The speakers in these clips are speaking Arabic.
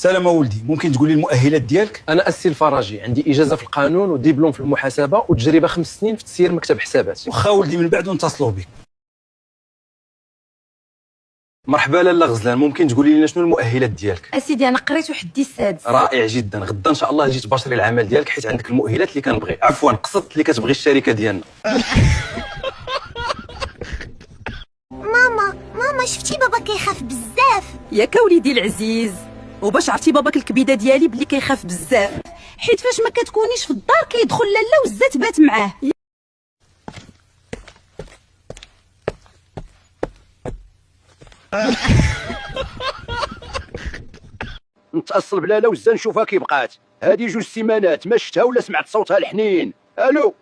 سلام ولدي، ممكن تقول لي المؤهلات ديالك؟ انا السي الفراجي، عندي اجازه في القانون ودبلوم في المحاسبه وتجربه 5 سنين في تسيير مكتب حسابات. واخا ولدي من بعد نتصلوا بك. مرحبا لاله غزلان، ممكن تقولي لنا شنو المؤهلات ديالك؟ اسيدي انا قريت وحدي السادس. رائع جدا، غدا ان شاء الله جيت تباشري العمل ديالك حيت عندك المؤهلات اللي كنبغي، عفوا قصدت اللي كتبغي الشركه ديالنا. ماما شفتي بابا كيخاف بزاف. ياك وليدي العزيز، وباش عرفتي باباك الكبيده ديالي بلي كيخاف بزاف، حيت فاش ما كتكونيش في الدار كيدخل لاله وزه تبات معاه. نتأصل بلاله وزه نشوفها كي بقات. هادي 2 سيمانات ما شفتها ولا سمعت صوتها الحنين. الو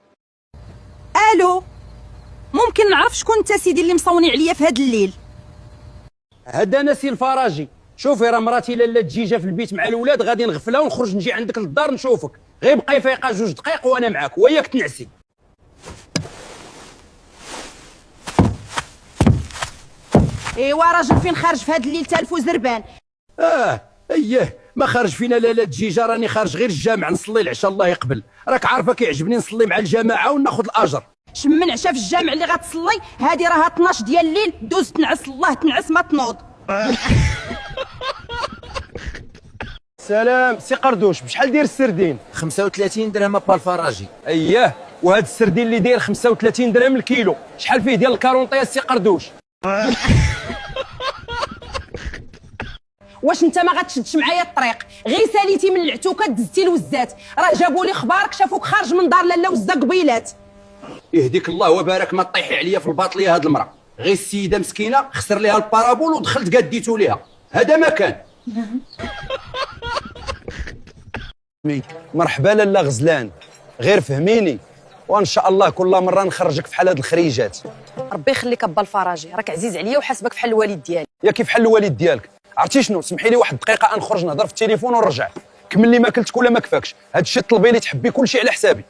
ممكن نعرف شكون انت سيدي اللي مصوني عليا في هاد الليل؟ هذا انا سي الفراجي. شوفي راه مراتي لاله دجيجه في البيت مع الولاد، غادي نغفلها ونخرج نجي عندك للدار نشوفك. غير بقاي فايقه 2 دقائق وانا معاك وياك تنعسي. ايوا راجل فين خارج في هاد الليل تالف وزربان؟ اييه ما خرج فينا لاله دجيجه، راني خارج غير الجامع نصلي العشاء الله يقبل. راك عارفه كيعجبني نصلي مع الجماعه وناخذ الاجر. شمن عشا في الجامع اللي غتصلي، هادي راها 12 ديال الليل، دوز تنعس الله تنعس ما تنوض. سلام سي قردوش، بشحال داير السردين؟ 35 درهم با الفراجي. اييه، وهذا السردين اللي داير 35 درهم الكيلو، شحال فيه ديال الكارونطيه سي قردوش؟ واش انت ما غتشدش معايا الطريق؟ غير ساليتي من العتوكه دزتي لوزات، راه جابوا لي خبارك شافوك خارج من دار لاله وزه قبيلات. يهديك الله وبارك ما تطيحي عليا في الباطليه هاد المراه. غير السيده مسكينه خسر ليها البارابول ودخلت قديتو ليها، هذا ما كان. مرحبا لاله غزلان، غير فهميني وان شاء الله كل مره نخرجك في حال هاد الخريجات. ربي يخليك ابا الفراجي، راك عزيز عليا وحاسبك بحال الوالد ديالي. يا كيف حل الوالد ديالك؟ عرفتي شنو، سمحي لي واحد دقيقه نخرج نهضر في التليفون ونرجع. كمل لي ما كلتك ولا ما كفاكش، هادشي طلبي لي تحبي كلشي على حسابي.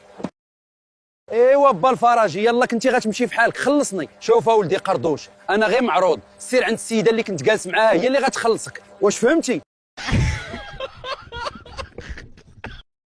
ايوا با الفراجي، يلا كنتي غتمشي في حالك خلصني. شوف اولدي قردوش، انا غير معروض، سير عند السيده اللي كنت جالس معاها هي اللي غتخلصك، واش فهمتي؟